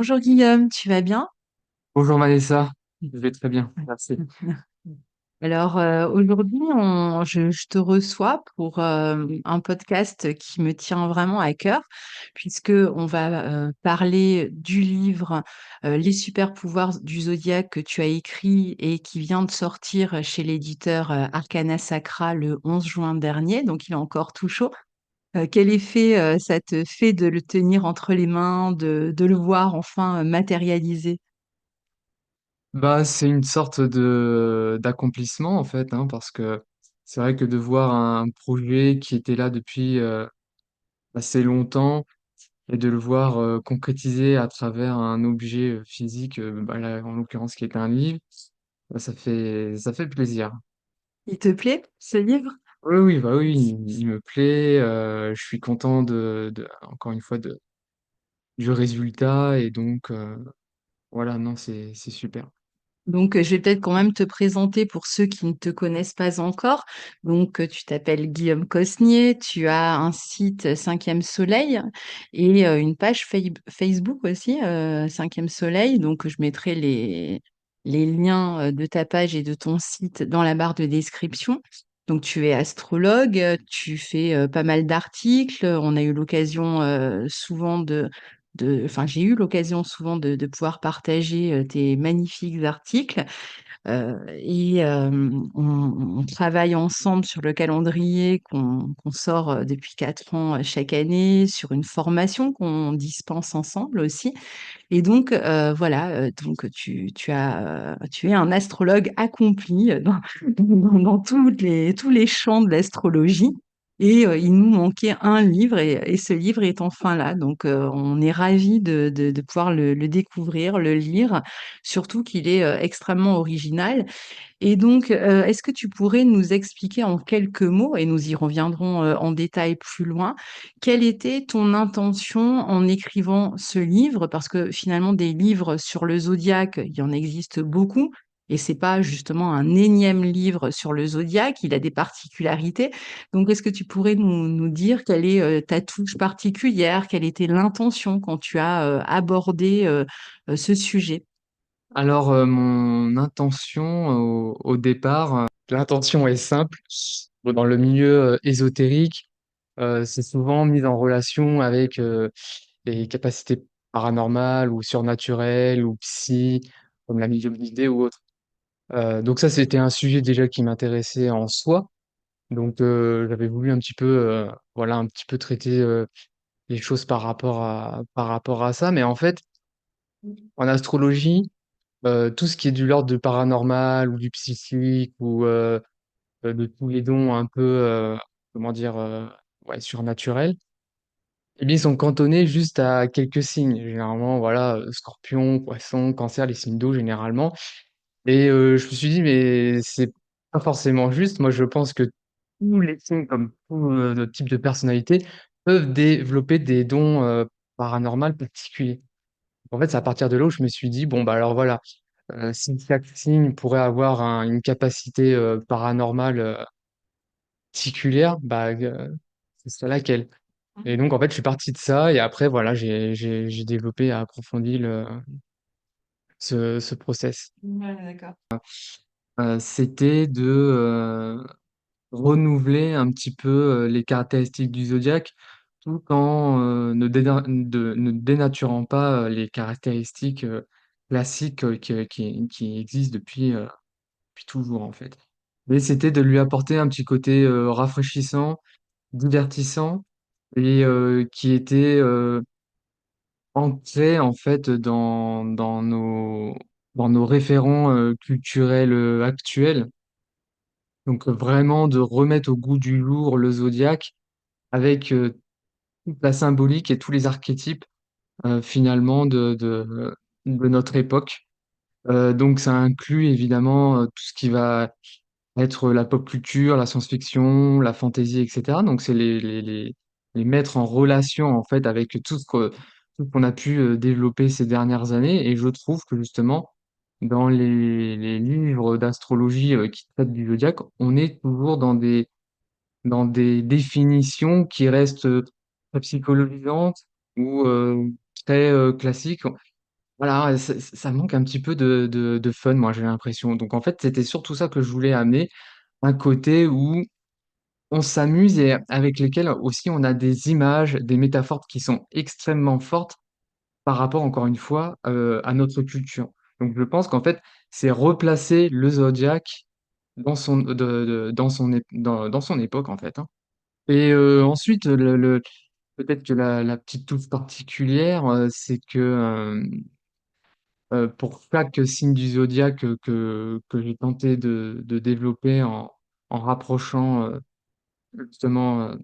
Bonjour Guillaume, tu vas bien? Bonjour Vanessa, je vais très bien, merci. Alors aujourd'hui, je te reçois pour un podcast qui me tient vraiment à cœur, puisque on va parler du livre Les super pouvoirs du zodiaque que tu as écrit et qui vient de sortir chez l'éditeur Arcana Sacra le 11 juin dernier, donc il est encore tout chaud. Quel effet ça te fait de le tenir entre les mains, de le voir enfin matérialisé? Bah, c'est une sorte de d'accomplissement en fait, hein, parce que c'est vrai que de voir un projet qui était là depuis assez longtemps et de le voir concrétiser à travers un objet physique, bah, là, en l'occurrence qui est un livre, bah, ça fait plaisir. Il te plaît, ce livre? Oui, oui, bah oui, il me plaît, je suis content encore une fois du résultat et donc voilà, non, c'est super. Donc, je vais peut-être quand même te présenter pour ceux qui ne te connaissent pas encore. Donc, tu t'appelles Guillaume Cosnier, tu as un site 5e Soleil et une page Facebook aussi, 5e Soleil. Donc, je mettrai les liens de ta page et de ton site dans la barre de description. Donc, tu es astrologue, tu fais pas mal d'articles. On a eu l'occasion souvent enfin, j'ai eu l'occasion souvent de pouvoir partager tes magnifiques articles. On travaille ensemble sur le calendrier qu'on sort depuis 4 ans chaque année, sur une formation qu'on dispense ensemble aussi. Et donc, voilà, donc tu es un astrologue accompli dans tous les champs de l'astrologie. Et il nous manquait un livre et ce livre est enfin là. Donc, on est ravis de pouvoir le découvrir, le lire, surtout qu'il est extrêmement original. Et donc, est-ce que tu pourrais nous expliquer en quelques mots, et nous y reviendrons en détail plus loin, quelle était ton intention en écrivant ce livre? Parce que finalement, des livres sur le zodiaque, il y en existe beaucoup. Et c'est pas justement un énième livre sur le zodiaque, il a des particularités. Donc, est-ce que tu pourrais nous dire quelle est ta touche particulière, quelle était l'intention quand tu as abordé ce sujet? Alors, mon intention au départ, l'intention est simple. Bon, dans le milieu ésotérique, c'est souvent mis en relation avec les capacités paranormales ou surnaturelles ou psy, comme la médiumnité ou autre. Donc ça, c'était un sujet déjà qui m'intéressait en soi. Donc, j'avais voulu un petit peu, voilà, un petit peu traiter les choses par rapport à ça. Mais en fait, en astrologie, tout ce qui est du l'ordre du paranormal ou du psychique ou de tous les dons un peu, comment dire, ouais, surnaturels, eh bien, ils sont cantonnés juste à quelques signes. Généralement, voilà, Scorpion, Poisson, Cancer, les signes d'eau généralement. Et je me suis dit: «Mais c'est pas forcément juste». Moi, je pense que tous les signes, comme tout, type de personnalité, peuvent développer des dons, paranormaux particuliers. En fait, c'est à partir de là où je me suis dit: «Bon, bah, alors voilà, si chaque signe pourrait avoir une capacité, paranormale, particulière, bah, ce serait laquelle?» Et donc en fait, je suis parti de ça et après voilà, j'ai développé et approfondi ce process. Ouais, d'accord. C'était de, renouveler un petit peu, les caractéristiques du zodiaque, tout en, ne dénaturant pas, les caractéristiques, classiques, qui existent depuis toujours, en fait. Mais c'était de lui apporter un petit côté, rafraîchissant, divertissant et qui était, ancré, en fait, dans nos référents, culturels, actuels. Donc, vraiment de remettre au goût du jour le zodiaque avec, toute la symbolique et tous les archétypes, finalement de notre époque. Donc ça inclut évidemment, tout ce qui va être la pop culture, la science-fiction, la fantasy et cetera. Donc c'est les mettre en relation, en fait, avec tout ce qu'on a pu, développer ces dernières années et je trouve que justement, dans les livres d'astrologie, qui traitent du zodiaque, on est toujours dans des définitions qui restent, très psychologisantes ou, très, classiques. voilà, ça manque un petit peu de fun, moi, j'ai l'impression. Donc en fait, c'était surtout ça que je voulais amener, un côté où on s'amuse et avec lesquels aussi on a des images, des métaphores qui sont extrêmement fortes par rapport, encore une fois, à notre culture. Donc je pense qu'en fait, c'est replacer le zodiaque dans son dans son dans son époque, en fait, hein. Et ensuite, le peut-être que la petite touche particulière, c'est que, pour chaque signe du zodiaque, que j'ai tenté de développer en rapprochant, justement,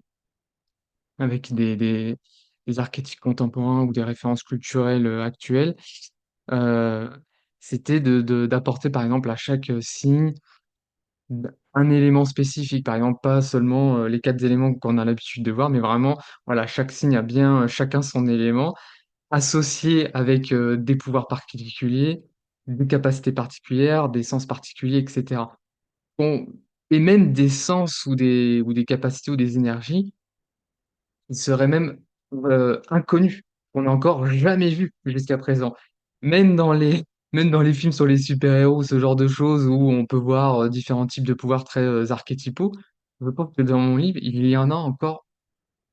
avec des archétypes contemporains ou des références culturelles, actuelles, heu, c'était d'apporter, par exemple, à chaque, signe, un élément spécifique. Par exemple, pas seulement, les 4 éléments qu'on a l'habitude de voir, mais vraiment, voilà, chaque signe a bien, chacun son élément, associé avec, des pouvoirs particuliers, des capacités particulières, des sens particuliers et cetera. Bon, et même des sens ou des capacités ou des énergies qui seraient même, inconnus, qu'on n'a encore jamais vus jusqu'à présent. Même dans les même dans les films sur les super-héros, ce genre de choses où on peut voir, différents types de pouvoirs très, archétypaux, je pense que dans mon livre, il y en a encore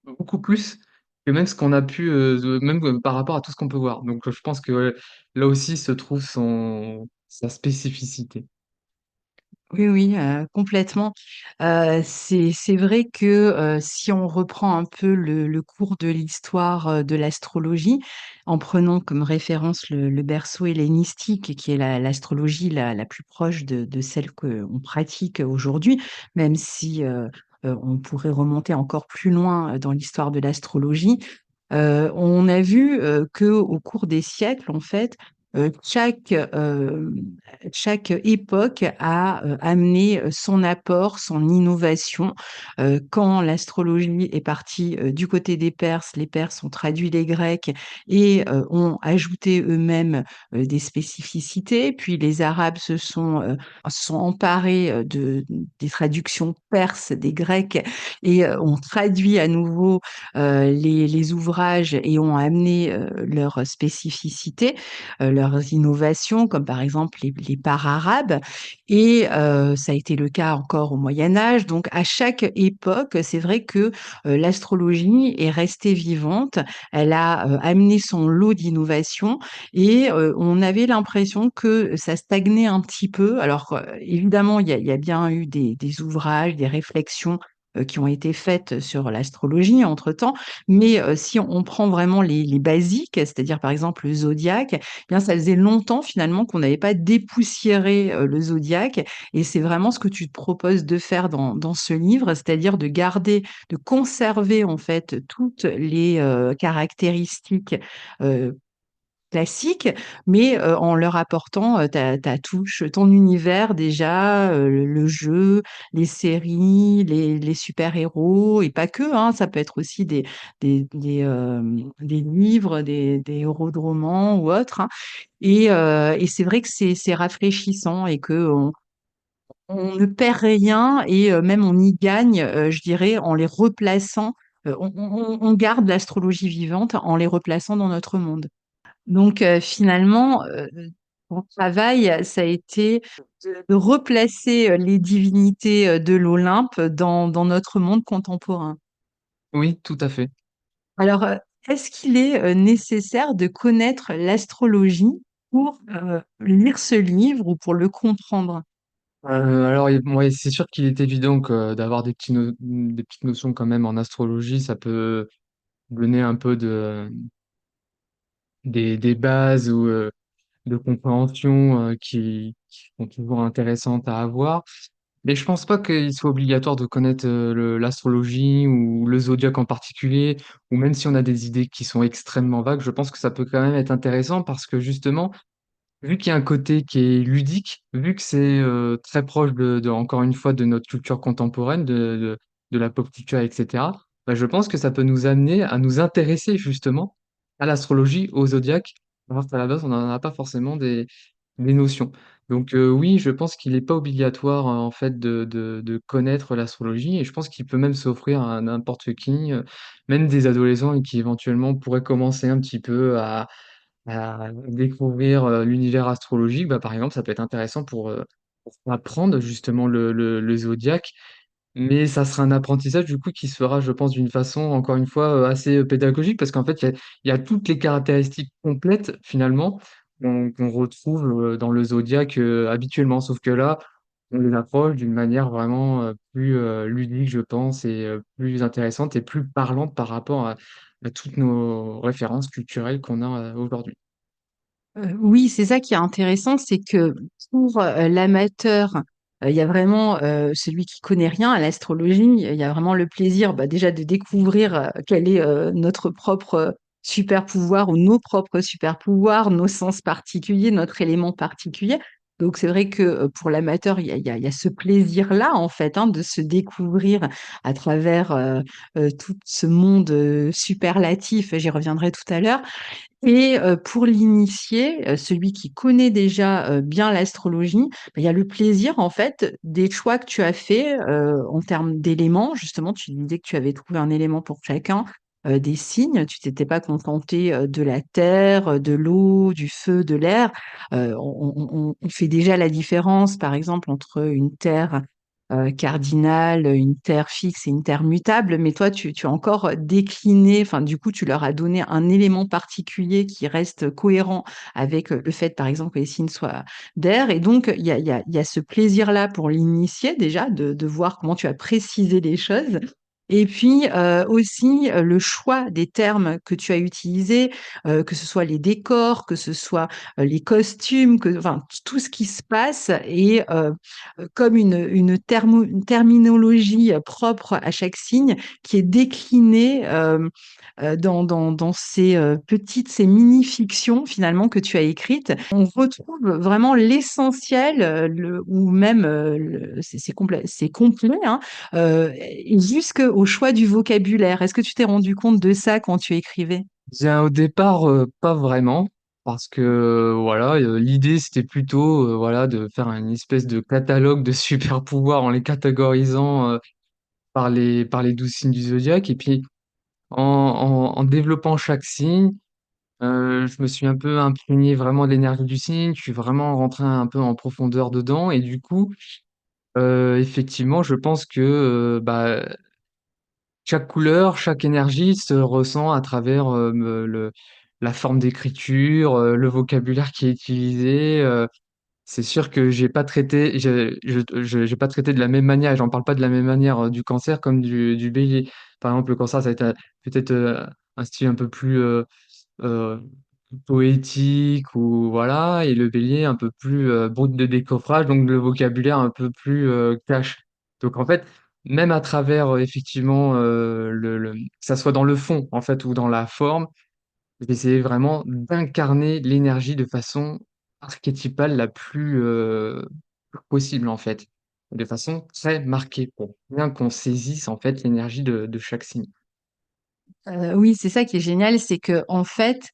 beaucoup plus que même ce qu'on a pu, même, par rapport à tout ce qu'on peut voir. Donc, je pense que, là aussi se trouve sa spécificité. Oui, oui, complètement. C'est vrai que, si on reprend un peu le cours de l'histoire, de l'astrologie, en prenant comme référence le berceau hellénistique qui est l'astrologie la plus proche de celle qu'on pratique aujourd'hui, même si, on pourrait remonter encore plus loin, dans l'histoire de l'astrologie. On a vu, qu'au cours des siècles, en fait, chaque époque a, amené, son apport, son innovation. Quand l'astrologie est partie, du côté des Perses, les Perses ont traduit les Grecs et ont ajouté eux-mêmes, des spécificités. Puis les Arabes se sont emparés, des traductions perses des Grecs et ont traduit à nouveau, les ouvrages et ont amené, leurs spécificités, leurs innovations, comme par exemple les parts arabes et ça a été le cas encore au Moyen Âge. Donc à chaque époque, c'est vrai que, l'astrologie est restée vivante. Elle a, amené son lot d'innovations et on avait l'impression que ça stagnait un petit peu. Alors, évidemment, il y a bien eu des ouvrages, des réflexions, qui ont été faites sur l'astrologie entre-temps, mais si on prend vraiment les basiques, c'est-à-dire par exemple le zodiaque, eh bien ça faisait longtemps finalement qu'on n'avait pas dépoussiéré, le zodiaque et c'est vraiment ce que tu te proposes de faire dans ce livre, c'est-à-dire de garder, de conserver en fait toutes les, caractéristiques, heu, classiques, mais en leur apportant, ta touche, ton univers déjà, le jeu, les séries, les super-héros et pas que, hein. Ça peut être aussi des livres, des héros de romans ou autres, hein et c'est vrai que c'est rafraîchissant et qu'on on ne perd rien et même on y gagne, je dirais en les replaçant, on garde l'astrologie vivante en les replaçant dans notre monde. Donc finalement, mon travail, ça a été de replacer, les divinités, de l'Olympe dans notre monde contemporain. Oui, tout à fait. Alors, est-ce qu'il est, nécessaire de connaître l'astrologie pour, lire ce livre ou pour le comprendre? Alors il ouais, c'est sûr qu'il est évident que d'avoir des petites notions quand même en astrologie, ça peut donner un peu des bases ou, de compréhension, qui sont toujours intéressantes à avoir. Mais je pense pas qu'il soit obligatoire de connaître, l'astrologie ou le zodiaque en particulier, ou même si on a des idées qui sont extrêmement vagues, je pense que ça peut quand même être intéressant parce que justement, vu qu'il y a un côté qui est ludique, vu que c'est, très proche de encore une fois de notre culture contemporaine, de la pop culture et cetera, bah, je pense que ça peut nous amener à nous intéresser justement à l'astrologie, au zodiaque, alors qu'à la base on n'en a pas forcément des notions. Donc oui, je pense qu'il est pas obligatoire, en fait de connaître l'astrologie et je pense qu'il peut même s'offrir à n'importe qui, même des adolescents et qui éventuellement pourraient commencer un petit peu à découvrir, l'univers astrologique, bah, par exemple, ça peut être intéressant pour apprendre justement le zodiaque. Mais ça sera un apprentissage du coup qui se fera, je pense, d'une façon encore une fois, assez, pédagogique parce qu'en fait, il y a toutes les caractéristiques complètes finalement qu'on retrouve, dans le zodiaque, habituellement. Sauf que là, on les approche d'une manière vraiment, plus, ludique je pense et plus intéressante et plus parlante par rapport à toutes nos références culturelles qu'on a, aujourd'hui. Oui, c'est ça qui est intéressant, c'est que pour, l'amateur, il y a vraiment, celui qui connaît rien à l'astrologie, il y a vraiment le plaisir, bah, déjà de découvrir, quel est, notre propre, super pouvoir ou nos propres super pouvoirs, nos sens particuliers, notre élément particulier. Donc c'est vrai que, pour l'amateur, il y a ce plaisir-là, en fait, hein, de se découvrir à travers, tout ce monde, superlatif, j'y reviendrai tout à l'heure. Et pour l'initié, celui qui connaît déjà, bien l'astrologie, bah, il y a le plaisir en fait des choix que tu as faits, en termes d'éléments. Justement, tu disais que tu avais trouvé un élément pour chacun, des signes. Tu t'étais pas contenté, de la terre, de l'eau, du feu, de l'air. On fait déjà la différence, par exemple, entre une terre, cardinale, une terre fixe et une terre mutable. Mais toi, tu as encore décliné, enfin, du coup, tu leur as donné un élément particulier qui reste cohérent avec le fait, par exemple, que les signes soient d'air. Et donc, il y a ce plaisir-là pour l'initié, déjà, de voir comment tu as précisé les choses. Et puis aussi le choix des termes que tu as utilisés, que ce soit les décors, que ce soit les costumes, enfin tout ce qui se passe et comme une terminologie propre à chaque signe qui est déclinée dans ces mini-fictions finalement que tu as écrites. On retrouve vraiment l'essentiel, ou même c'est complet, hein, et jusqu'au choix du vocabulaire. Est-ce que tu t'es rendu compte de ça quand tu écrivais? Bien, au départ, pas vraiment, parce que, voilà, l'idée c'était plutôt, voilà, de faire une espèce de catalogue de super pouvoirs en les catégorisant, par les 12 signes du zodiaque et puis en développant chaque signe, je me suis un peu imprégné vraiment de l'énergie du signe, je suis vraiment rentré un peu en profondeur dedans et du coup, effectivement, je pense que, bah, chaque couleur, chaque énergie se ressent à travers, le la forme d'écriture, le vocabulaire qui est utilisé, c'est sûr que j'ai pas traité de la même manière et j'en parle pas de la même manière, du Cancer comme du Bélier. Par exemple, le Cancer, ça va être, peut-être, un style un peu plus, heu, poétique ou voilà et le Bélier un peu plus, brut de décoffrage, donc le vocabulaire un peu plus, cash. Donc en fait, même à travers, effectivement, que ça soit dans le fond, en fait, ou dans la forme, j'essayais vraiment d'incarner l'énergie de façon archétypale la plus, possible, en fait, de façon très marquée pour bien qu'on saisisse, en fait, l'énergie de chaque signe. Oui, c'est ça qui est génial, c'est que en fait,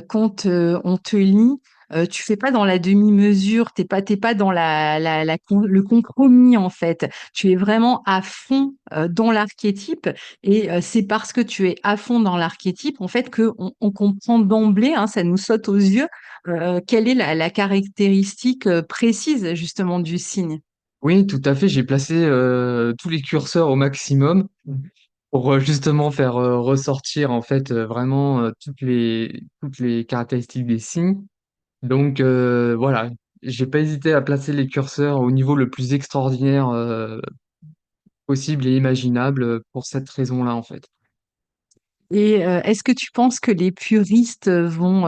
quand, on te lit, tu fais pas dans la demi-mesure, t'es pas dans le compromis, en fait. Tu es vraiment à fond, dans l'archétype et c'est parce que tu es à fond dans l'archétype, en fait, qu'on comprend d'emblée, hein, ça nous saute aux yeux, quelle est la caractéristique, précise, justement, du signe. Oui, tout à fait, j'ai placé, tous les curseurs au maximum. Pour, justement faire, ressortir en fait, vraiment, toutes les caractéristiques des signes. Donc, voilà, j'ai pas hésité à placer les curseurs au niveau le plus extraordinaire, possible et imaginable, pour cette raison-là, en fait. Et est-ce que tu penses que les puristes vont,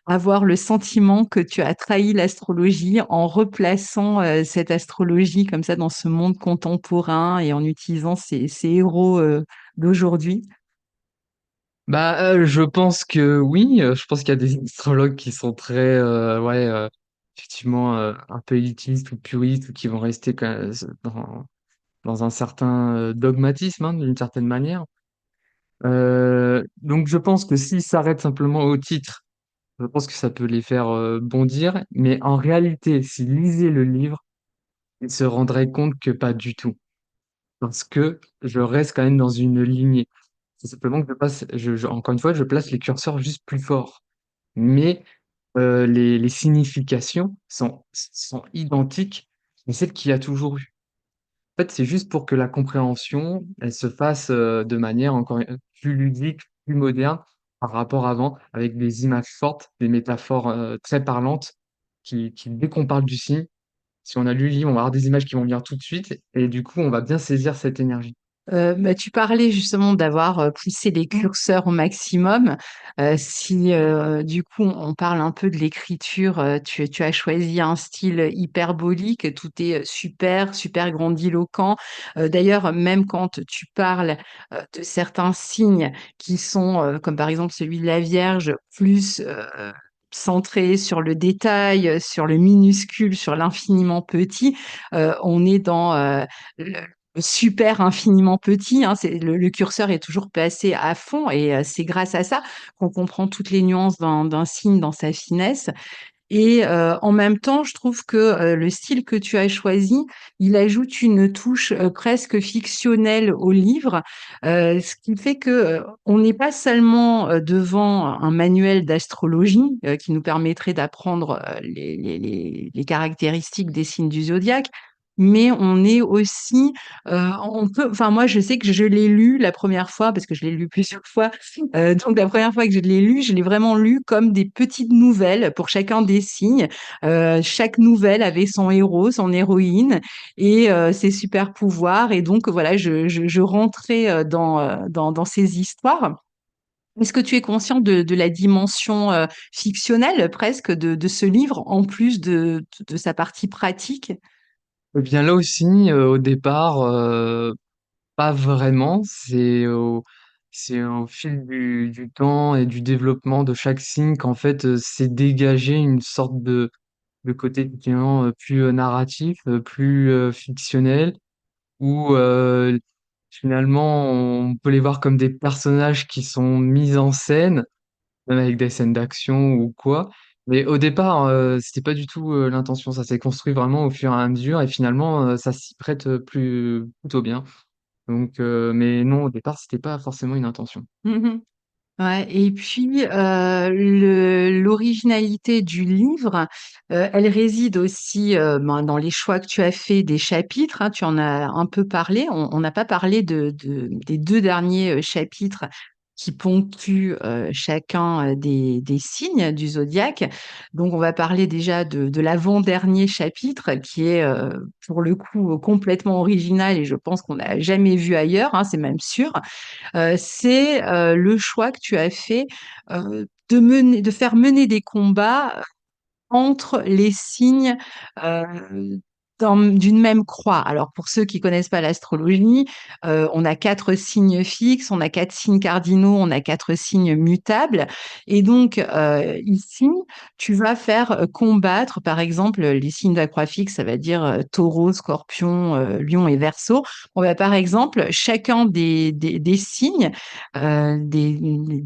avoir le sentiment que tu as trahi l'astrologie en replaçant, cette astrologie comme ça dans ce monde contemporain et en utilisant ces héros, d'aujourd'hui? Bah, je pense que oui, je pense qu'il y a des astrologues qui sont très, ouais, effectivement, un peu élitistes ou puristes ou qui vont rester dans un certain, dogmatisme, hein, d'une certaine manière. Donc je pense que s'ils s'arrêtent simplement au titre, je pense que ça peut les faire, bondir, mais en réalité, s'ils lisaient le livre, ils se rendraient compte que pas du tout. Parce que je reste quand même dans une lignée. C'est simplement que je passe encore une fois, je place les curseurs juste plus fort. mais les significations sont identiques, mais celles qu'il y a toujours eu. En fait, c'est juste pour que la compréhension, elle se fasse, de manière encore, plus ludique, plus moderne par rapport à avant, avec des images fortes, des métaphores, très parlantes qui dès qu'on parle du signe, si on a lu le livre, on va avoir des images qui vont venir tout de suite et du coup, on va bien saisir cette énergie. Tu parlais justement d'avoir, poussé les curseurs au maximum. Si, du coup, on parle un peu de l'écriture, tu as choisi un style hyperbolique, tout est, super, super grandiloquent. D'ailleurs, même quand tu parles, de certains signes qui sont, comme par exemple celui de la Vierge, plus, centrés sur le détail, sur le minuscule, sur l'infiniment petit, on est dans, le super infiniment petit, hein, c'est le curseur est toujours placé à fond et c'est grâce à ça qu'on comprend toutes les nuances d'un signe dans sa finesse et en même temps, je trouve que, le style que tu as choisi, il ajoute une touche, presque fictionnelle au livre, ce qui fait que, on n'est pas seulement, devant un manuel d'astrologie, qui nous permettrait d'apprendre, les caractéristiques des signes du zodiaque, mais on est aussi, on peut enfin moi je sais que je l'ai lu la première fois parce que je l'ai lu plusieurs fois, donc la première fois que je l'ai lu, je l'ai vraiment lu comme des petites nouvelles pour chacun des signes. Chaque nouvelle avait son héros, son héroïne et ses super pouvoirs et donc voilà, je rentrais, dans ces histoires. Est-ce que tu es conscient de la dimension, fictionnelle presque de ce livre en plus de sa partie pratique? Eh bien, là aussi, au départ, pas vraiment. C'est au fil du temps et du développement de chaque signe qu'en fait, s'est dégagé une sorte de côté effectivement, plus, narratif, plus, fictionnel où, finalement on peut les voir comme des personnages qui sont mis en scène, même avec des scènes d'action ou quoi. Mais au départ, c'était pas du tout, l'intention. Ça s'est construit vraiment au fur et à mesure et finalement, ça s'y prête, plutôt bien. Donc, mais non, au départ, c'était pas forcément une intention. Mmh. Ouais et puis, le l'originalité du livre, elle réside aussi, ben, dans les choix que tu as fait des chapitres, hein. Tu en as un peu parlé. On n'a pas parlé des 2 derniers, chapitres qui ponctuent, chacun, des signes du zodiaque. Donc on va parler déjà de l'avant-dernier chapitre qui est, pour le coup, complètement original et je pense qu'on n'a jamais vu ailleurs, hein, c'est même sûr. C'est, le choix que tu as fait, de faire mener des combats entre les signes, d'une même croix. Alors pour ceux qui connaissent pas l'astrologie, on a 4 signes fixes, on a 4 signes cardinaux, on a 4 signes mutables et donc ici, tu vas faire, combattre par exemple, les signes de la croix fixe, ça va dire, Taureau, Scorpion, Lion et Verseau. On va par exemple chacun des signes, des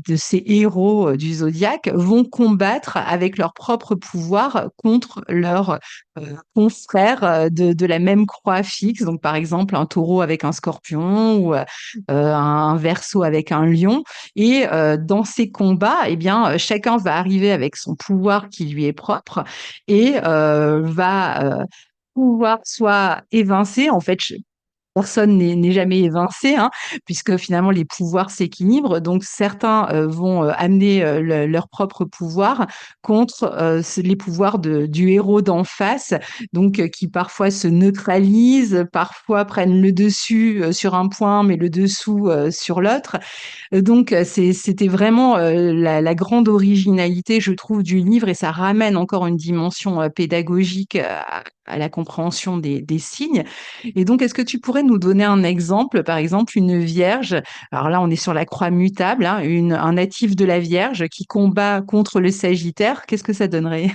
de ces héros, du zodiaque vont combattre avec leurs propres pouvoirs contre leurs, confrères, de la même croix fixe. Donc par exemple, un Taureau avec un Scorpion ou, un Verseau avec un Lion et dans ces combats et bien, chacun va arriver avec son pouvoir qui lui est propre et va, pouvoir soit évincer en fait personne n'est jamais évincé, hein, puisque finalement les pouvoirs s'équilibrent. Donc certains, vont, amener, leur propre pouvoir contre, les pouvoirs du héros d'en face, donc qui parfois se neutralisent, parfois prennent le dessus, sur un point, mais le dessous, sur l'autre. Donc c'était vraiment, la grande originalité, je trouve, du livre et ça ramène encore une dimension, pédagogique, à la compréhension des signes et donc est-ce que tu pourrais nous donner un exemple? Par exemple, une vierge, alors là, on est sur la croix mutable, hein, un natif de la Vierge qui combat contre le Sagittaire, qu'est-ce que ça donnerait?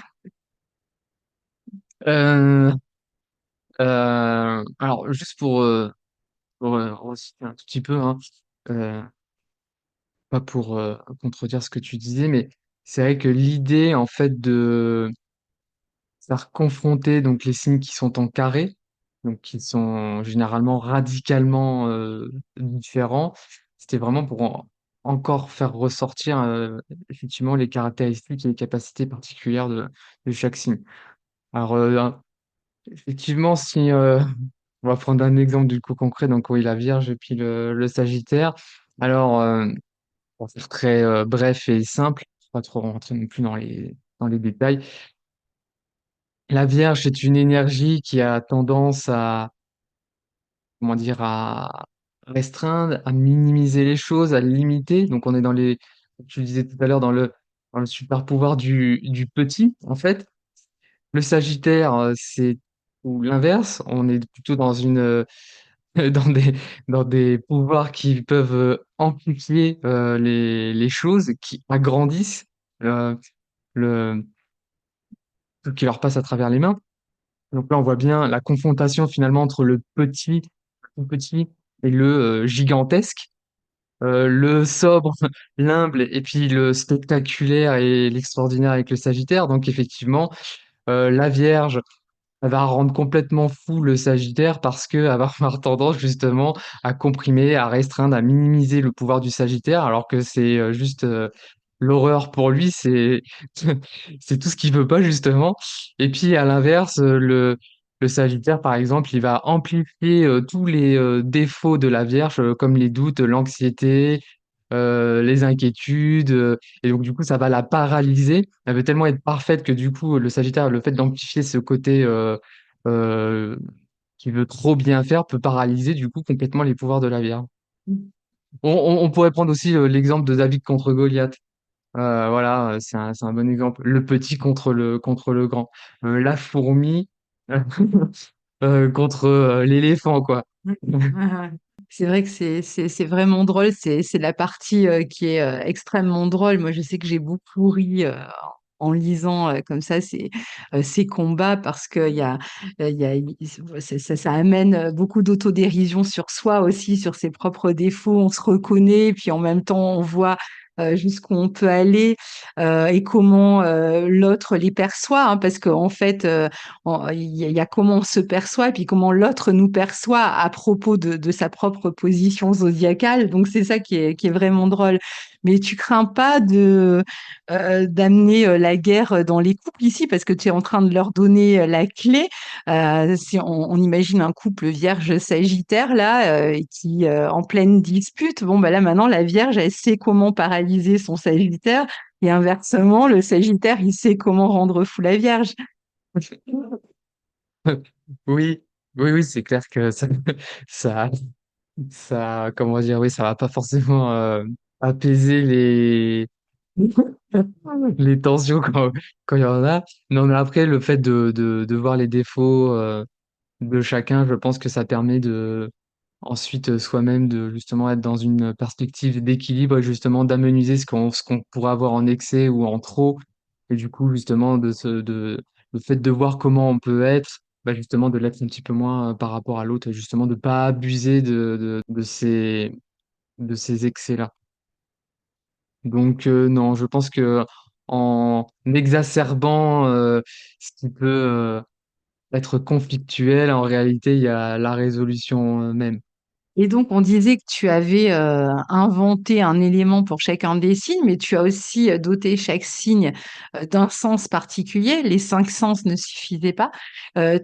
Heu, alors juste pour, reciter un tout petit peu, hein, heu, pas pour, contredire ce que tu disais, mais c'est vrai que l'idée en fait de faire confronter donc les signes qui sont en carré, donc qui sont généralement radicalement, différents. C'était vraiment pour encore faire ressortir, effectivement les caractéristiques et les capacités particulières de chaque signe. Alors, effectivement, si, on va prendre un exemple du coup concret, donc oui, la Vierge et puis le Sagittaire. Alors, pour faire très, bref et simple, pas trop rentrer non plus dans les détails. La Vierge est une énergie qui a tendance à, comment dire? À restreindre, à minimiser les choses, à limiter. Donc on est dans les, comme tu le disais tout à l'heure, dans le super pouvoir du petit, en fait. Le Sagittaire, c'est ou l'inverse, on est plutôt dans une, dans des pouvoirs qui peuvent, amplifier, les choses, qui agrandissent, heu, le tout qui leur passe à travers les mains. Donc là, on voit bien la confrontation finalement entre le petit, tout petit et le, gigantesque, le sobre, l'humble et puis le spectaculaire et l'extraordinaire avec le Sagittaire. Donc effectivement, la Vierge, elle va rendre complètement fou le Sagittaire parce qu'elle va avoir tendance justement à comprimer, à restreindre, à minimiser le pouvoir du Sagittaire alors que c'est, juste, l'horreur pour lui, c'est c'est tout ce qu'il veut pas justement. Et puis à l'inverse, le Sagittaire par exemple, il va amplifier, tous les, défauts de la Vierge, comme les doutes, l'anxiété, les inquiétudes, et donc du coup ça va la paralyser. Elle veut tellement être parfaite que du coup le Sagittaire, le fait d'amplifier ce côté, heu, qui veut trop bien faire peut paralyser du coup complètement les pouvoirs de la Vierge. On pourrait prendre aussi, l'exemple de David contre Goliath. Voilà, c'est un bon exemple. Le petit contre le grand. La fourmi, contre, l'éléphant, quoi. Ouais, ouais. C'est vrai que c'est vraiment drôle, c'est la partie, qui est, extrêmement drôle. Moi, je sais que j'ai beaucoup ri, en lisant, comme ça ces combats parce qu'il y a, il y a i ça amène, beaucoup d'autodérision sur soi aussi, sur ses propres défauts. On se reconnaît, puis en même temps, on voit, jusqu'où on peut aller, et comment, l'autre les perçoit, hein, parce qu'en fait, il y a comment on se perçoit et puis comment l'autre nous perçoit à propos de sa propre position zodiacale. Donc c'est ça qui est vraiment drôle. Mais tu crains pas d'amener la guerre dans les couples ici parce que tu es en train de leur donner la clé. Si on imagine un couple Vierge-Sagittaire là qui en pleine dispute, bon bah là maintenant la Vierge elle sait comment paralyser son Sagittaire et inversement le Sagittaire il sait comment rendre fou la Vierge. Oui, oui, oui, c'est clair que ça comment dire? Oui, ça va pas forcément, apaiser les tensions quand il y en a. Non, mais après le fait de voir les défauts, de chacun, je pense que ça permet de ensuite, soi-même de justement être dans une perspective d'équilibre et justement d'amenuiser ce qu'on pourrait avoir en excès ou en trop et du coup justement le fait de voir comment on peut être, bah, justement de l'être un petit peu moins, par rapport à l'autre et justement de pas abuser de ces excès-là. Donc non, je pense qu'en exacerbant, ce qui peut, être conflictuel, en réalité, il y a la résolution, même. Et donc, on disait que tu avais inventé un élément pour chacun des signes, mais tu as aussi doté chaque signe d'un sens particulier. Les 5 sens ne suffisaient pas.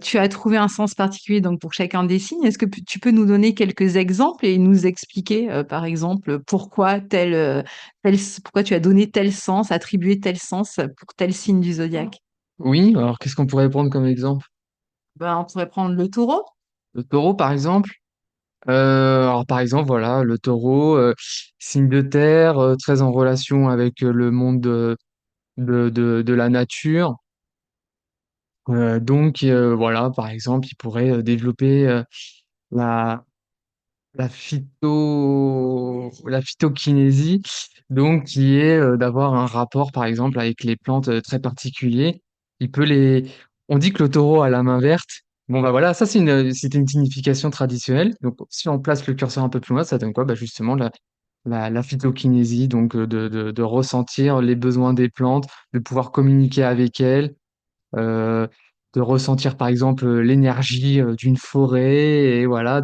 Tu as trouvé un sens particulier donc pour chacun des signes. Est-ce que tu peux nous donner quelques exemples et nous expliquer, par exemple, pourquoi tu as donné tel sens, attribué tel sens pour tel signe du zodiaque? Oui, alors qu'est-ce qu'on pourrait prendre comme exemple? Ben, on pourrait prendre le taureau. Le taureau, par exemple? Alors par exemple, voilà, le taureau, signe de terre, très en relation avec, le monde, de la nature. Donc voilà, par exemple, il pourrait, développer, la la phytokinésie, donc qui est, d'avoir un rapport, par exemple, avec les plantes, très particulier. Il peut les On dit que le taureau a la main verte. Bon, bah, voilà, ça c'était une signification traditionnelle. Donc si on place le curseur un peu plus loin, ça donne quoi? Bah, justement la phytokinésie, donc de ressentir les besoins des plantes, de pouvoir communiquer avec elles, heu, de ressentir, par exemple, l'énergie, d'une forêt et voilà,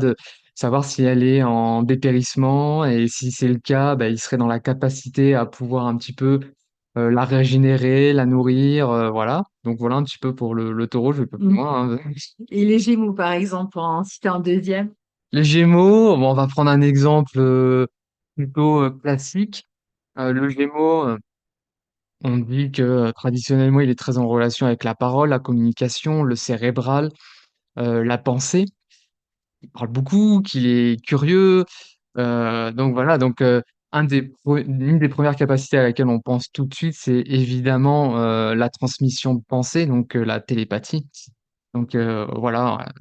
savoir si elle est en dépérissement et si c'est le cas, bah, il serait dans la capacité à pouvoir un petit peu, la régénérer, la nourrir, voilà. Donc voilà un petit peu pour le Taureau, je vais pas plus Mmh. loin, hein. Et les Gémeaux, par exemple, pour en citer un deuxième. Les Gémeaux, bon, on va prendre un exemple, plutôt, classique. Le Gémeaux, on dit que, traditionnellement, il est très en relation avec la parole, la communication, le cérébral, la pensée. Il parle beaucoup, qu'il est curieux, donc voilà, donc une des premières capacités à laquelle on pense tout de suite, c'est évidemment, la transmission de pensée, donc la télépathie. Donc voilà,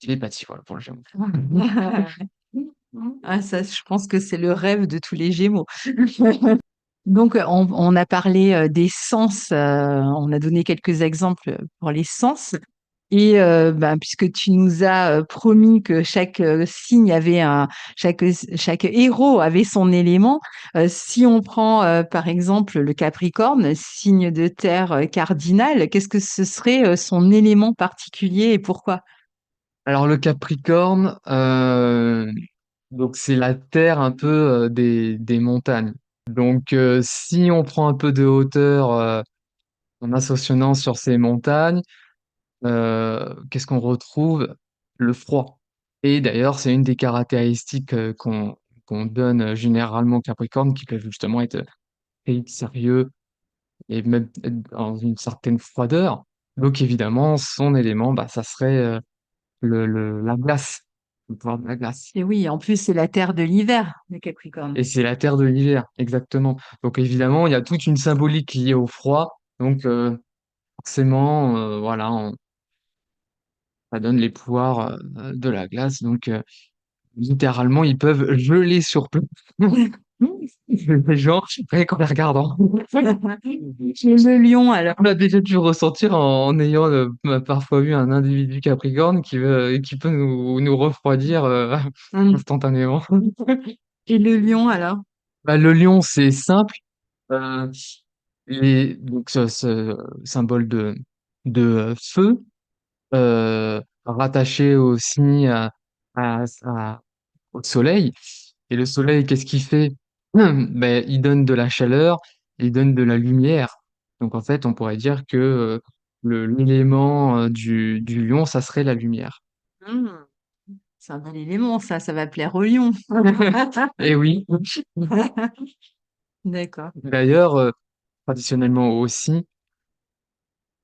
télépathie, voilà, pour le Gémeaux. Ah ça, je pense que c'est le rêve de tous les Gémeaux. Donc, on a parlé des sens, on a donné quelques exemples pour les sens. Et ben, puisque tu nous as promis que chaque signe avait chaque héros avait son élément, si on prend par exemple le Capricorne, signe de terre cardinal, qu'est-ce que ce serait son élément particulier et pourquoi? Alors le Capricorne, donc c'est la terre un peu, des montagnes. Donc si on prend un peu de hauteur, en ascensionnant sur ces montagnes, qu'est-ce qu'on retrouve? Le froid. Et d'ailleurs, c'est une des caractéristiques, qu'on donne, généralement aux Capricornes qui peuvent justement être très sérieux et même être dans une certaine froideur. Donc évidemment, son élément, bah, ça serait, le la glace, le pouvoir de la glace. Et oui, en plus, c'est la terre de l'hiver, le Capricorne. Et c'est la terre de l'hiver, exactement. Donc évidemment, il y a toute une symbolique liée au froid, donc forcément, voilà, ça donne les pouvoirs, de la glace, donc littéralement, ils peuvent geler sur place les gens rien qu'en les regardant. Et le lion alors? On l'a déjà dû ressentir en ayant, parfois vu un individu Capricorne qui peut nous refroidir, Mmh. instantanément. Et le lion alors? Bah, le lion, c'est simple, heu, donc ce symbole de feu, rattaché aussi au soleil. Et le soleil, qu'est-ce qu'il fait? Beh, il donne de la chaleur, il donne de la lumière. Donc en fait, on pourrait dire que, le l'élément, du lion, ça serait la lumière. Mmh. C'est un bel élément ça, ça va plaire au lion. Et oui. D'accord. D'ailleurs, traditionnellement aussi,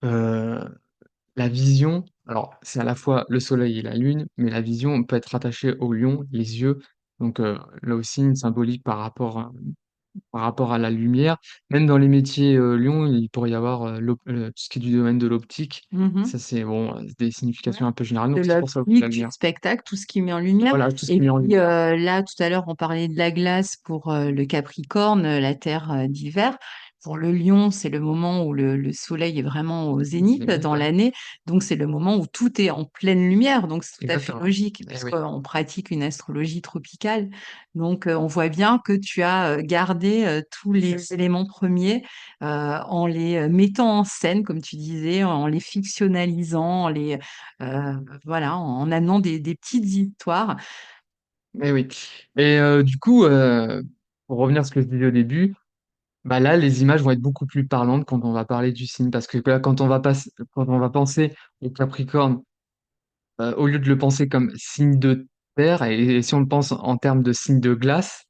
heu, la vision, alors c'est à la fois le soleil et la lune, mais la vision peut être rattachée au lion, les yeux. Donc là aussi une symbolique par rapport à la lumière. Même dans les métiers, Lyon, il pourrait y avoir, tout ce qui est du domaine de l'optique. Mmh mh. Ça, c'est bon, des Ouais. significations un peu générales, De donc c'est pour ça aussi l'optique, la du lumière. spectacle, tout ce qui met en lumière. Voilà, tout ce Et qui est mis en puis, lumière. là, tout à l'heure, on parlait de la glace pour, le Capricorne, la terre, d'hiver. Pour le Lion, c'est le moment où le soleil est vraiment au zénith dans Ouais, l'année, donc c'est le moment où tout est en pleine lumière, donc c'est tout à fait exactement. logique Eh oui. puisqu'on pratique une astrologie tropicale. Donc, on voit bien que tu as, gardé, tous les éléments premiers, en les, mettant en scène, comme tu disais, en les fictionnalisant, en les voilà, en amenant des petites histoires. Eh oui. Et du coup, pour revenir à ce que je disais au début, bah, là, les images vont être beaucoup plus parlantes quand on va parler du signe. Parce que là, quand on va penser au Capricorne, au lieu de le penser comme signe de terre et si on le pense en termes de signe de glace,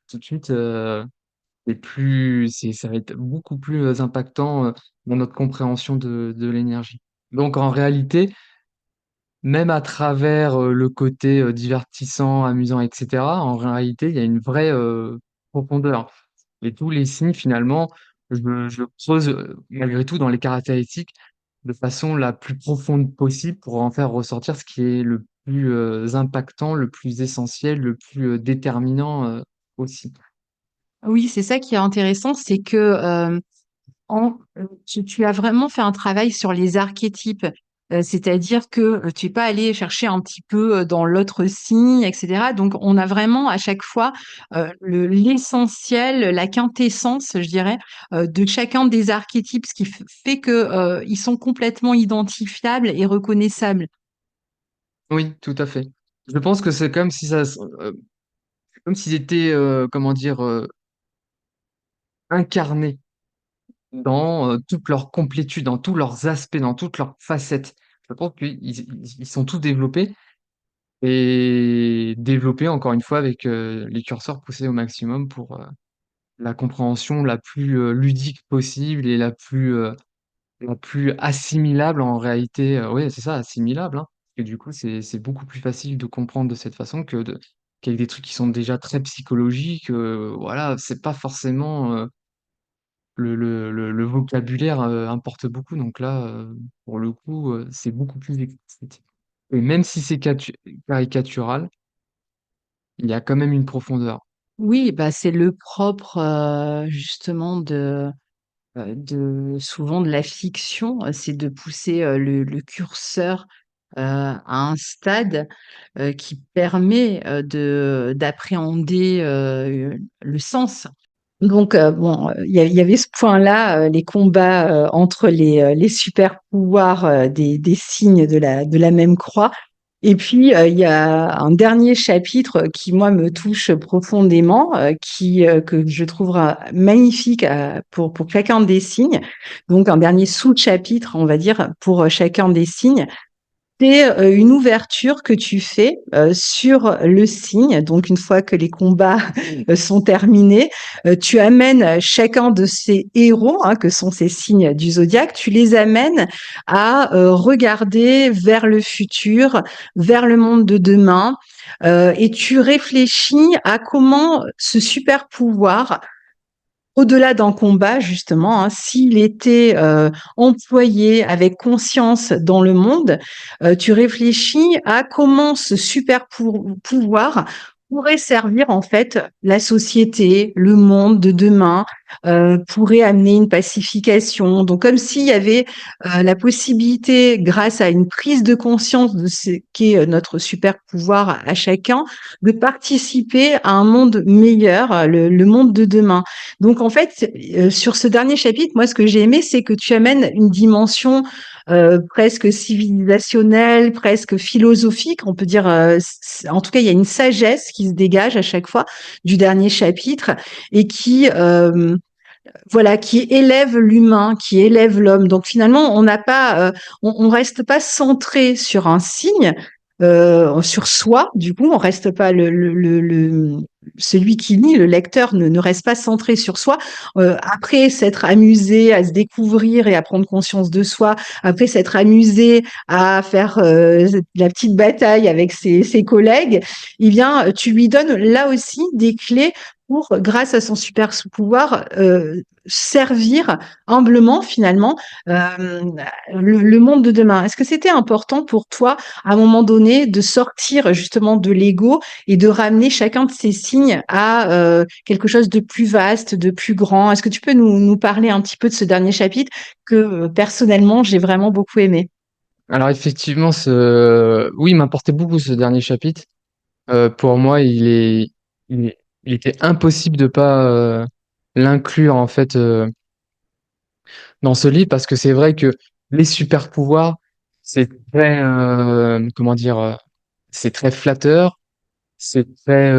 tout de suite, ça va être beaucoup plus, impactant, dans notre compréhension de l'énergie. Donc en réalité, même à travers, le côté, divertissant, amusant et cetera, en réalité, il y a une vraie, profondeur et tous les signes finalement, je creuse, malgré tout dans les caractéristiques de façon la plus profonde possible pour en faire ressortir ce qui est le plus, impactant, le plus essentiel, le plus, déterminant, aussi. Oui, c'est ça qui est intéressant, c'est que, tu as vraiment fait un travail sur les archétypes. C'est-à-dire que, tu es pas allé chercher un petit peu, dans l'autre signe et cetera. Donc on a vraiment à chaque fois, l'essentiel, la quintessence, je dirais, de chacun des archétypes, ce qui fait que, ils sont complètement identifiables et reconnaissables. Oui, tout à fait. Je pense que c'est comme si comme s'ils étaient, comment dire, incarnés dans, toute leur complétude, dans tous leurs aspects, dans toutes leurs facettes. Je pense qu'ils sont tous développés et développés encore une fois avec, les curseurs poussés au maximum pour, la compréhension la plus, ludique possible et la plus assimilable en réalité, ouais, c'est ça, assimilable, hein. Et du coup, c'est beaucoup plus facile de comprendre de cette façon qu'avec des trucs qui sont déjà très psychologiques, voilà, c'est pas forcément, le vocabulaire, importe beaucoup donc là, pour le coup, c'est beaucoup plus explicite et même si c'est caricatural, il y a quand même une profondeur. Oui, bah, c'est le propre, justement de souvent de la fiction, c'est de pousser, le curseur, à un stade, qui permet, de d'appréhender, le sens. Donc bon, il y avait ce point-là, les combats, entre les super pouvoirs, des signes de la même croix. Et puis, il y a un dernier chapitre qui, moi, me touche profondément, que je trouve magnifique, pour chacun des signes. Donc un dernier sous-chapitre, on va dire, pour, chacun des signes. C'est, une ouverture que tu fais, sur le signe. Donc une fois que les combats, sont terminés, tu amènes chacun de ces héros, hein, que sont ces signes du zodiaque, tu les amènes à, regarder vers le futur, vers le monde de demain, et tu réfléchis à comment ce super pouvoir au-delà d'un combat justement, hein, s'il était, employé avec conscience dans le monde, tu réfléchis à comment ce super pouvoir pourrait servir en fait la société, le monde de demain, pourrait amener une pacification. Donc comme s'il y avait, la possibilité, grâce à une prise de conscience de ce qu'est, notre super pouvoir à chacun, de participer à un monde meilleur, le monde de demain. Donc en fait, sur ce dernier chapitre, moi ce que j'ai aimé, c'est que tu amènes une dimension, presque civilisationnelle, presque philosophique, on peut dire, en tout cas, il y a une sagesse qui se dégage à chaque fois du dernier chapitre et qui, voilà, qui élève l'humain, qui élève l'homme. Donc finalement, on n'a pas, on reste pas centré sur un signe, sur soi. Du coup, on reste pas celui qui lit, le lecteur, ne reste pas centré sur soi. Après s'être amusé à se découvrir et à prendre conscience de soi, après s'être amusé à faire la petite bataille avec ses collègues, eh bien, tu lui donnes là aussi des clés pour, grâce à son super pouvoir, servir humblement finalement le monde de demain. Est-ce que c'était important pour toi, à un moment donné, de sortir justement de l'ego et de ramener chacun de ces signes à quelque chose de plus vaste, de plus grand? Est-ce que tu peux nous parler un petit peu de ce dernier chapitre que personnellement j'ai vraiment beaucoup aimé? Alors effectivement, oui, il m'importait beaucoup ce dernier chapitre. Pour moi, il était impossible de pas, l'inclure en fait, dans ce livre parce que c'est vrai que les super pouvoirs, c'est très, comment dire? C'est très flatteur, c'est très,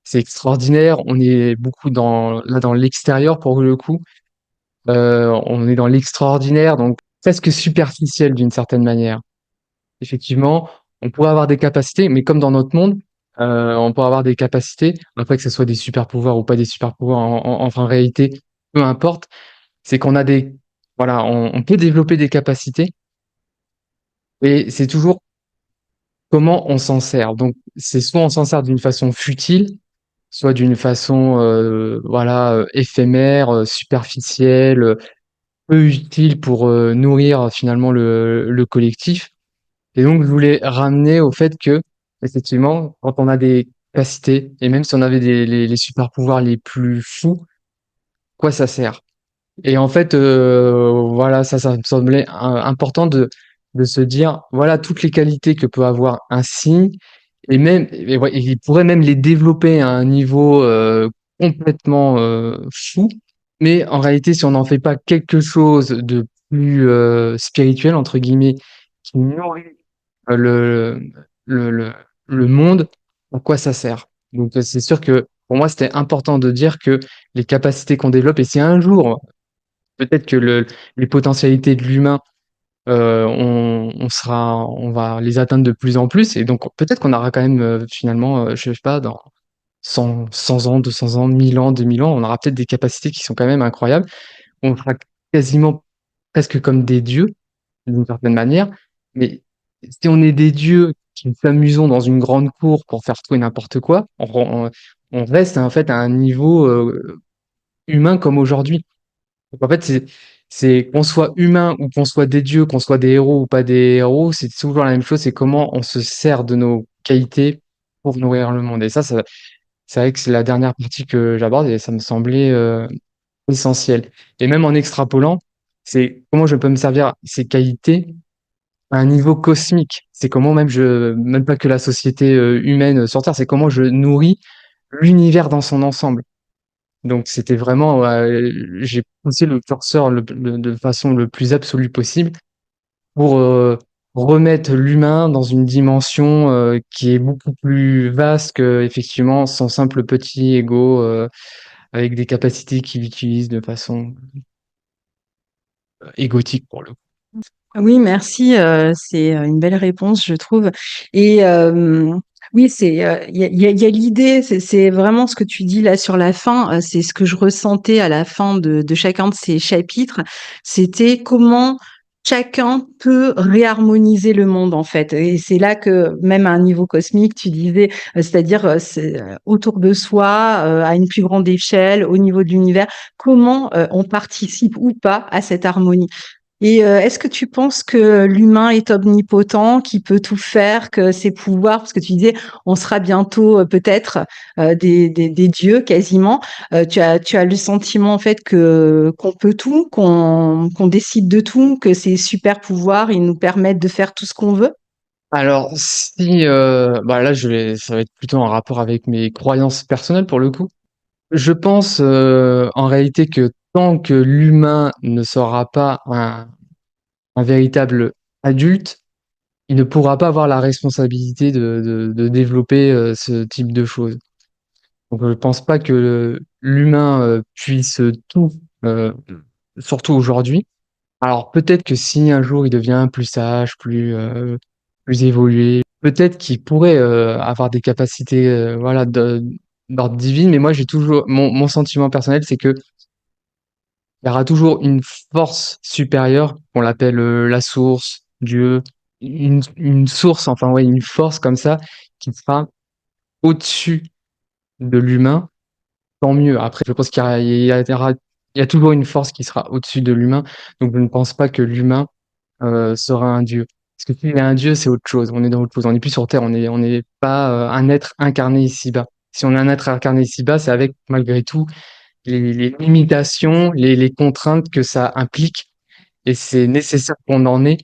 c'est extraordinaire. On est beaucoup dans l'extérieur pour le coup. On est dans l'extraordinaire, donc presque superficiel d'une certaine manière. Effectivement, on pourrait avoir des capacités, mais comme dans notre monde, on pourrait avoir des capacités, après que ce soit des super pouvoirs ou pas des super pouvoirs, en réalité, peu importe, c'est qu'on a des voilà, on peut développer des capacités et c'est toujours comment on s'en sert. Donc c'est soit on s'en sert d'une façon futile, soit d'une façon, voilà, éphémère, superficielle, peu utile pour, nourrir finalement le collectif. Et donc je voulais ramener au fait que, effectivement, quand on a des capacités et même si on avait les super pouvoirs les plus fous, quoi ça sert? Et en fait, voilà, ça me semblait important de se dire, voilà toutes les qualités que peut avoir un signe et même et ouais, et il pourrait même les développer à un niveau, complètement, fou. Mais en réalité, si on n'en fait pas quelque chose de plus, «spirituel» entre guillemets, qui nourrit, le le monde, à quoi ça sert? Donc, c'est sûr que pour moi, c'était important de dire que les capacités qu'on développe et si un jour, peut-être que les potentialités de l'humain, on va les atteindre de plus en plus et donc peut-être qu'on aura quand même, finalement, je sais pas, dans 100 ans, 200 ans, 1000 ans, 2000 ans, on aura peut-être des capacités qui sont quand même incroyables. On sera quasiment presque comme des dieux, d'une certaine manière, mais si on est des dieux qui nous amusons dans une grande cour pour faire tout et n'importe quoi, on reste en fait à un niveau, humain comme aujourd'hui. Donc en fait, c'est qu'on soit humain ou qu'on soit des dieux, qu'on soit des héros ou pas des héros, c'est toujours la même chose, c'est comment on se sert de nos qualités pour nourrir le monde et ça c'est vrai que c'est la dernière partie que j'aborde et ça me semblait, essentiel et même en extrapolant, c'est comment je peux me servir ces qualités à un niveau cosmique. C'est comment même pas que la société, humaine, sur Terre, c'est comment je nourris l'univers dans son ensemble. Donc c'était vraiment, j'ai poussé le curseur de façon le plus absolue possible pour, remettre l'humain dans une dimension, qui est beaucoup plus vaste qu'effectivement son simple petit ego, avec des capacités qu'il utilise de façon, égotique pour le coup. Oui, merci, c'est, une belle réponse, je trouve et oui, il y a l'idée, c'est vraiment ce que tu dis là sur la fin, c'est ce que je ressentais à la fin de chacun de ces chapitres. C'était comment chacun peut réharmoniser le monde, en fait et c'est là que, même à un niveau cosmique, tu disais, c'est-à-dire, c'est, autour de soi, à une plus grande échelle, au niveau de l'univers, comment, on participe ou pas à cette harmonie. Et est-ce que tu penses que l'humain est omnipotent, qu'il peut tout faire, que ses pouvoirs, parce que tu disais, on sera bientôt peut-être des dieux quasiment. Tu as le sentiment en fait que qu'on peut tout, qu'on décide de tout, que ces super pouvoirs, ils nous permettent de faire tout ce qu'on veut? Alors si, bah, là ça va être plutôt en rapport avec mes croyances personnelles pour le coup. Je pense, en réalité que tant que l'humain ne sera pas un véritable adulte, il ne pourra pas avoir la responsabilité de développer, ce type de choses. Donc je pense pas que l'humain, puisse tout, heu, surtout aujourd'hui. Alors peut-être que si un jour il devient plus sage, plus évolué, peut-être qu'il pourrait, avoir des capacités, voilà d'ordre divin, mais moi j'ai toujours mon sentiment personnel, c'est qu'il y aura toujours une force supérieure, qu'on l'appelle, la source, Dieu, une source, enfin ouais, une force comme ça, qui sera au-dessus de l'humain, tant mieux. Après je pense il y a toujours une force qui sera au-dessus de l'humain, donc je ne pense pas que l'humain sera un dieu. Parce que s'il est un dieu, c'est autre chose, on est dans autre chose. On n'est plus sur terre, on n'est pas, un être incarné ici-bas. Si on est un être incarné ici-bas, c'est avec malgré tout les limitations, les contraintes que ça implique et c'est nécessaire qu'on en ait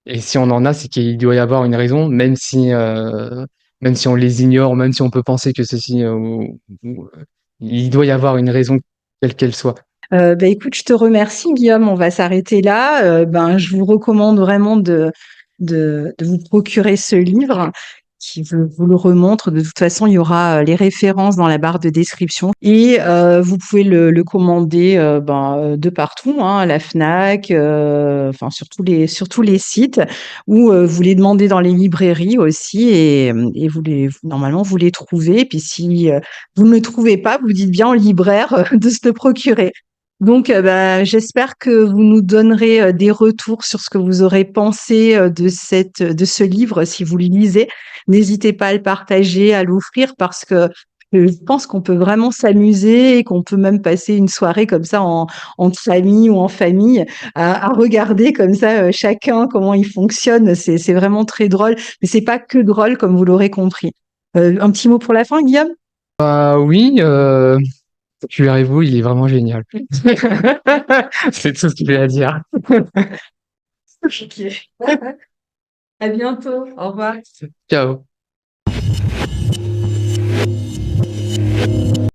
et si on en a, c'est qu'il doit y avoir une raison, même si on les ignore, même si on peut penser que ceci, il doit y avoir une raison quelle qu'elle soit. Bah, écoute, je te remercie Guillaume, on va s'arrêter là. Ben, je vous recommande vraiment de vous procurer ce livre qui vous le remontre. De toute façon, il y aura les références dans la barre de description et vous pouvez le commander de partout, hein, à la Fnac, enfin sur tous les sites ou vous les demandez dans les librairies aussi et normalement vous les trouvez. Puis si vous ne le trouvez pas, vous dites bien au libraire de se le procurer. Donc, j'espère que vous nous donnerez des retours sur ce que vous aurez pensé de ce livre si vous le lisez. N'hésitez pas à le partager, à l'offrir parce que je pense qu'on peut vraiment s'amuser et qu'on peut même passer une soirée comme ça en famille ou en famille à regarder comme ça chacun comment il fonctionne. C'est vraiment très drôle, mais c'est pas que drôle comme vous l'aurez compris. Un petit mot pour la fin, Guillaume? Bah oui, Cuirez-vous, il est vraiment génial. C'est tout ce que j'ai à dire. Ok. À bientôt. Au revoir. Ciao.